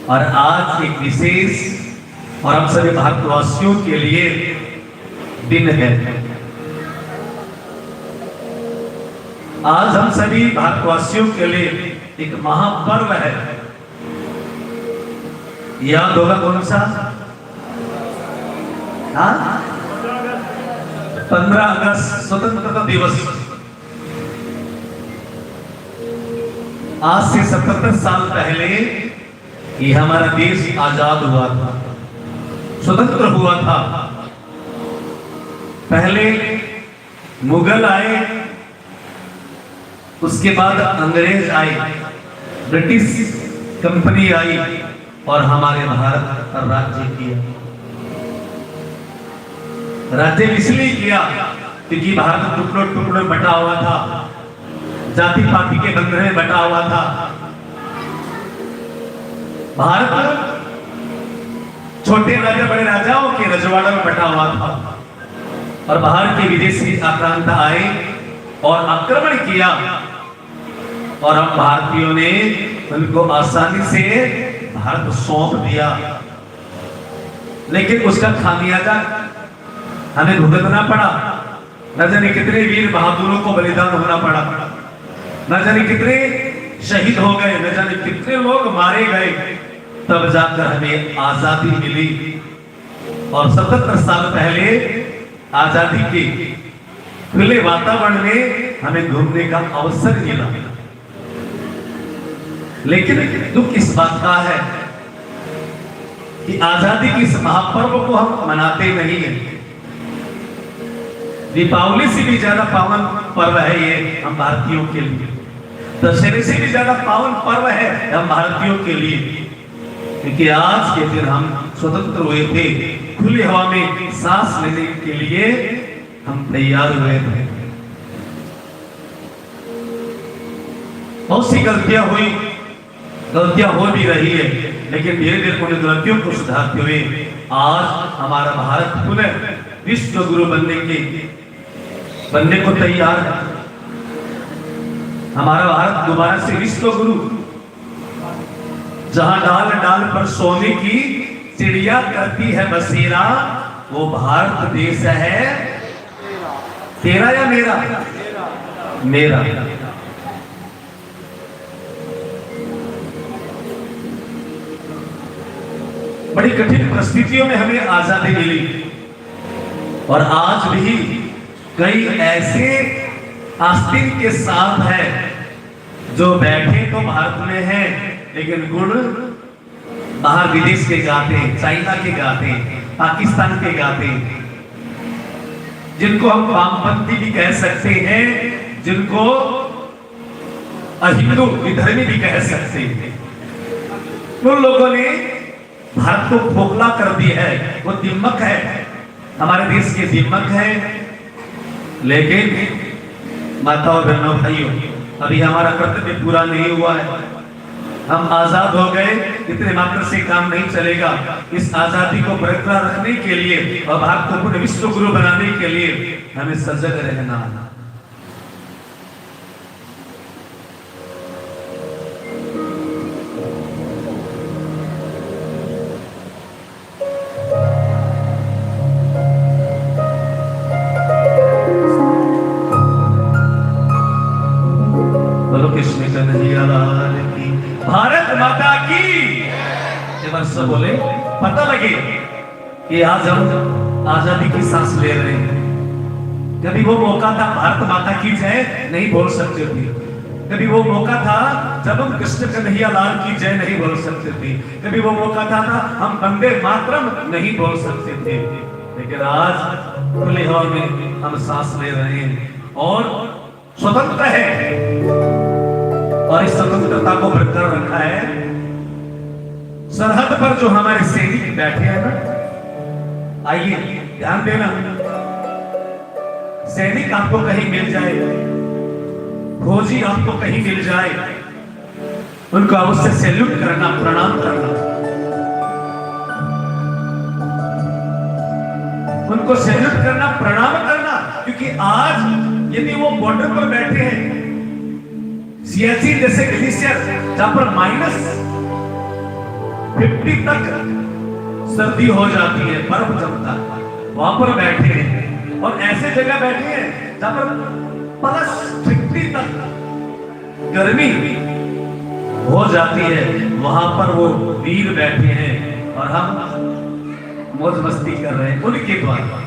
और आज एक विशेष और हम सभी भारतवासियों के लिए दिन है। आज हम सभी भारतवासियों के लिए एक महापर्व है। याद होगा कौन सा? 15 अगस्त स्वतंत्रता दिवस। आज से 77 साल पहले ये हमारा देश आजाद हुआ था, स्वतंत्र हुआ था। पहले मुगल आए, उसके बाद अंग्रेज आए, ब्रिटिश कंपनी आई और हमारे भारत पर राज्य किया। राज्य इसलिए किया क्योंकि भारत टुकड़ों टुकड़ों बटा हुआ था, जाति पाति के बंधन में बटा हुआ था। भारत छोटे राजा बड़े राजाओं के रजवाड़ों में बटा हुआ था और बाहर के विदेशी आक्रांत आए और आक्रमण किया और हम भारतीयों ने उनको आसानी से भारत सौंप दिया। लेकिन उसका खामियाजा हमें भुगतना पड़ा। न जाने कितने वीर बहादुरों को बलिदान होना पड़ा, न जाने कितने शहीद हो गए, न जाने कितने लोग मारे गए, तब जाकर हमें आजादी मिली। और 77 साल पहले आजादी के खुले वातावरण में हमें घूमने का अवसर मिला। लेकिन दुख इस बात का है कि आजादी के इस महापर्व को हम मनाते नहीं हैं। दीपावली से भी ज्यादा पावन पर्व है ये हम भारतीयों के लिए। दशहरे से भी ज्यादा पावन पर्व है हम भारतीयों के लिए, क्योंकि आज के दिन हम स्वतंत्र हुए थे। खुली हवा में सांस लेने के लिए हम तैयार हुए थे। बहुत सी गलतियां हुई, गलतियां हो भी रही है, लेकिन धीरे धीरे उन गलतियों को सुधारते हुए आज हमारा भारत पुनः विश्व गुरु बनने को तैयार है। हमारा भारत दोबारा से विश्व गुरु, जहां डाल डाल पर सोने की चिड़िया करती है बसेरा, वो भारत देश है तेरा या मेरा? मेरा। बड़ी कठिन परिस्थितियों में हमें आजादी मिली और आज भी कई ऐसे आस्तीन के साथ है जो बैठे तो भारत में हैं, लेकिन गुण बाहर विदेश के गाते हैं, चाइना के गाते हैं, पाकिस्तान के गाते हैं, जिनको हम वामपंथी भी कह सकते हैं, जिनको अहिंदू विधर्मी भी कह सकते हैं। उन लोगों ने भारत को खोखला कर दिया है। वो दिमक है, हमारे देश के दिमक है। लेकिन माताओं बहनों भाइयों, अभी हमारा कर्तव्य पूरा नहीं हुआ है। हम आजाद हो गए, इतने मात्र से काम नहीं चलेगा। इस आजादी को बरकरार रखने के लिए और भारत को पूर्ण विश्व गुरु बनाने के लिए हमें सजग रहना है। भारत माता की सब बोले, पता लगे कि आज हम आजादी की सांस ले रहे हैं। कभी वो मौका था भारत माता की जय नहीं बोल सकते थे, कभी वो मौका था जब हम कृष्ण कन्हैया लाल की जय नहीं बोल सकते थे, कभी वो मौका था हम वंदे मातरम नहीं बोल सकते थे। लेकिन आज खुली हवा में हम सांस ले रहे हैं और स्वतंत्र है और इस स्वतंत्रता को बरकरार रखा है। सरहद पर जो हमारे सैनिक बैठे हैं ना, आइए ध्यान देना, सैनिक आपको कहीं मिल जाए, फौजी आपको कहीं मिल जाए, उनको अवश्य सैल्यूट करना, प्रणाम करना, उनको सैल्यूट करना, प्रणाम करना। क्योंकि आज यदि वो बॉर्डर पर बैठे हैं, सियाचिन जैसे ग्लेशियर जहां पर 50 तक सर्दी हो जाती है, बर्फ जमता है, वहां पर बैठे हैं और ऐसे जगह बैठे हैं जहां पर +50 तक गर्मी हो जाती है। वहां पर वो वीर बैठे हैं और हम मौज मस्ती कर रहे हैं उनके द्वारा।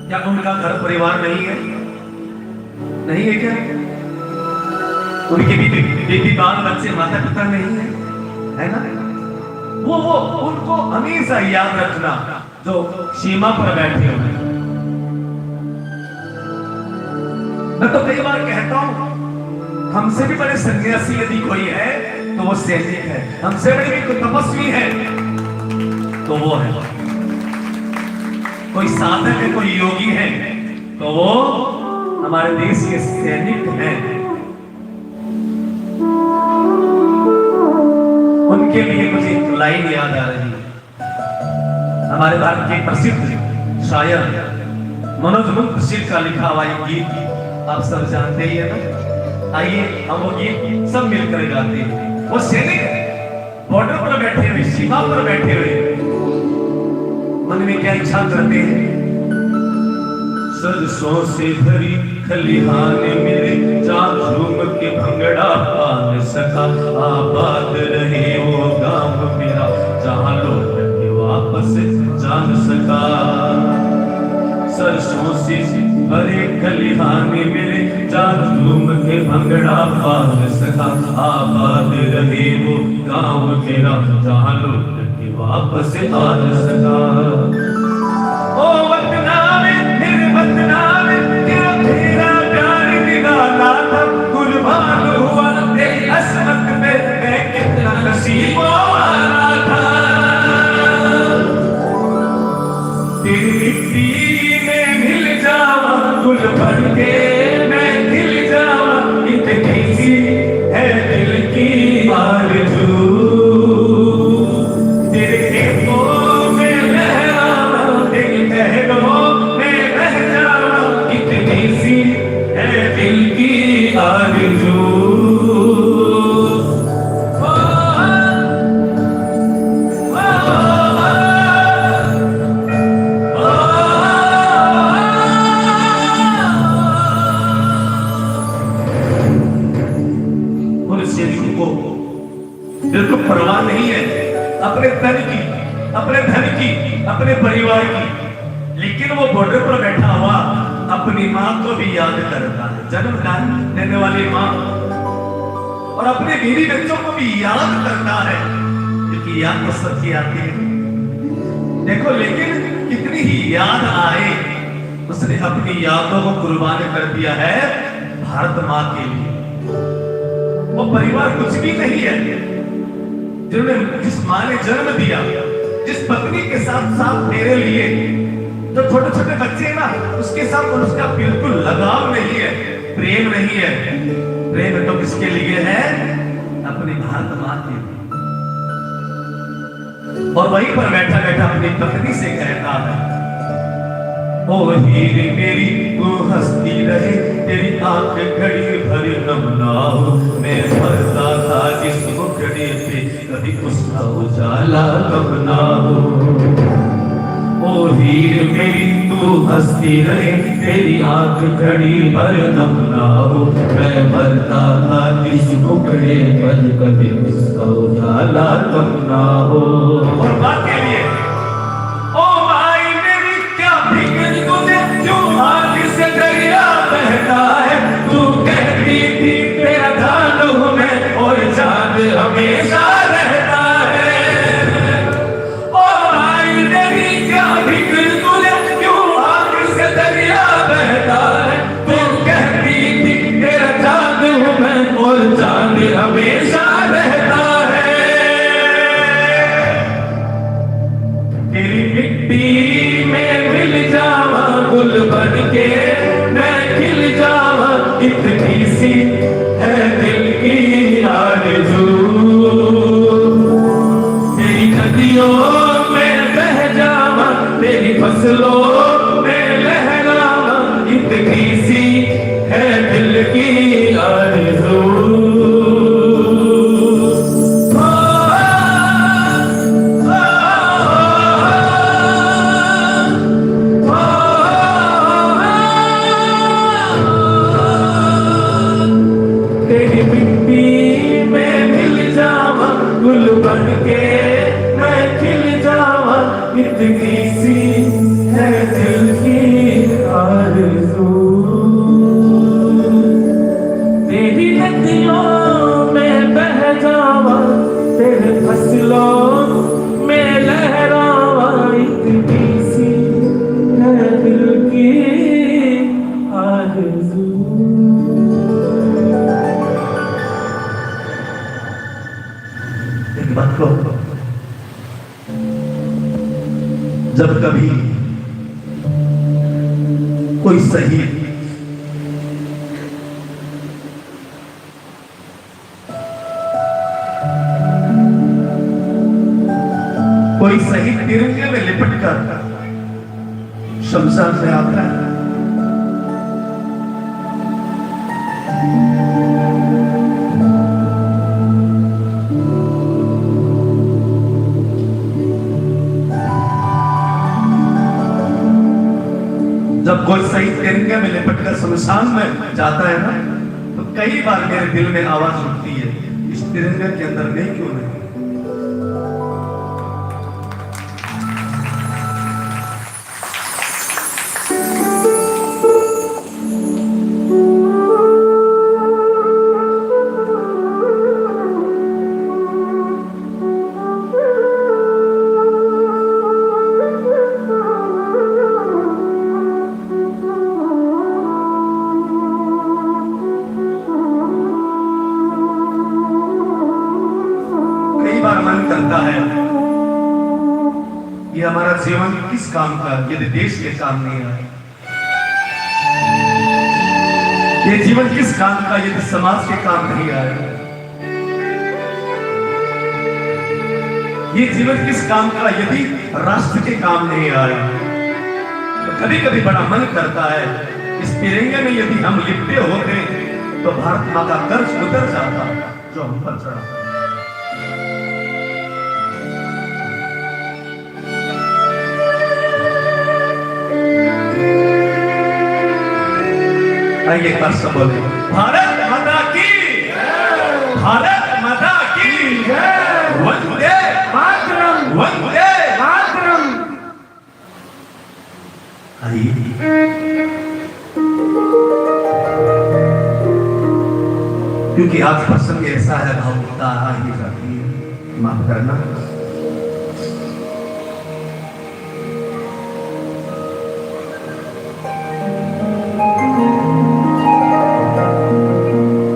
क्या उनका घर परिवार नहीं है? नहीं है क्या? उनके बेटी बाल बच्चे माता पिता नहीं है ना? वो उनको हमेशा याद रखना जो सीमा पर बैठे हुए। मैं तो कई बार कहता हूं हमसे भी बड़े सन्यासी यदि कोई है तो वो सैनिक है, हमसे बड़े भी कोई तपस्वी है तो वो है, कोई साधक है, कोई योगी है तो वो हमारे देश के सैनिक हैं। उनके लिए मुझे एक लाइन याद आ रही है, हमारे भारत के प्रसिद्ध शायर मनोज मुंशी का लिखा हुआ एक गीत आप सब जानते ही है ना। आइए हम वो गीत सब मिलकर गाते हैं। वो सैनिक बॉर्डर पर बैठे हुए, सीमा पर बैठे हुए, मन में क्या इच्छा करते हैं? सरसों से भरी खलिहान मेरे चार झूम के भंगड़ा पा न सका, आबाद रहे वो गांव मेरा जहां लौट के वापस जा न सका। सरसों से भरे खलिहान मेरे चार झूम के भंगड़ा पा न सका, आबाद रहे वो गांव मेरा जहां लौट के वापस आ न सका। ओ वतना में मेरे वतना में तेरा प्यार निराला था, कुर्बान हुआ तेरी असमत में मैं कितना नसीबों वाला था। तेरी मिट्टी में मिल जावा गुल भर के मैं खिल जावा, इतनी सी है दिल की आरज़ू। तेरे खेतों में लहराना दिल महलों में बह जाना, इतनी सी है दिल की आरज़ू। बिल्कुल परवाह नहीं है अपने तन की, अपने धन की, अपने परिवार की, लेकिन वो बॉर्डर पर बैठा हुआ अपनी माँ को भी याद करता है, जन्मदान देने वाली माँ, और अपने बीवी बच्चों को भी याद करता है, क्योंकि याद तो सबकी आती है। देखो लेकिन कितनी ही याद आए, उसने अपनी यादों को कुर्बान कर दिया है भारत माँ के लिए। वो परिवार कुछ भी नहीं है, जिन्होंने जिस माँ ने जन्म दिया, जिस पत्नी के साथ साथ मेरे लिए, जो छोटे छोटे बच्चे ना उसके साथ उसका बिल्कुल लगाव नहीं है, प्रेम नहीं है। प्रेम तो किसके लिए है? अपनी भारत माँ के लिए। और वहीं पर बैठा बैठा अपनी पत्नी से कहता है, ओ हीर मेरी तू हंसती रहे, तेरी आंख घड़ी भर नम ना हो। मैं मरता था जिस मुखड़े पे कभी उसका उजाला कब ना हो। ओ हीर मेरी तू हंसती रहे, तेरी आंख घड़ी भर नम ना हो। मैं मरता था जिस मुखड़े पर कभी उसका उजाला कब ना हो। और बात के लिए से दरिया बहता है, तू कहती थी तेरा धान हूं मैं और चांद हमेशा रहता है। ओ भाई मेरी क्या फिक्र तुझे, क्यों आग से दरिया बहता है, तू कहती थी तेरा चांद हूं मैं और चांद हमेशा रहता है। गुल बन के मैं खिल जावा, इतनी सी है दिल की आरज़ू। तेरी नदियों में बह जावा, तेरे फसलों में लहरावा, इतनी सी है दिल की आरज़ू। एक बात को, जब कभी कोई शहीद तिरंगे में लिपट कर शमशान में आता है, जब कोई शहीद तिरंगे में लिपट कर शमशान में जाता है ना, तो कई बार मेरे दिल में आवाज उठती है, इस तिरंगे के अंदर मैं क्यों नहीं। मन करता है ये हमारा जीवन किस काम का, यदि देश के काम नहीं आए। ये जीवन किस काम का, यदि समाज के काम नहीं आए। ये जीवन किस काम का, यदि राष्ट्र के काम नहीं आए। तो कभी कभी बड़ा मन करता है, इस तिरंगे में यदि हम लिपटे होते तो भारत माँ का कर्ज उतर जाता जो हम पर चढ़ा। आइए एक बार सब बोले, भारत माता की, भारत माता की, वंदे मातरम, वंदे मातरम। आइए क्योंकि आज प्रसंग ऐसा है, भावुकता आ ही जाती है, माफ करना।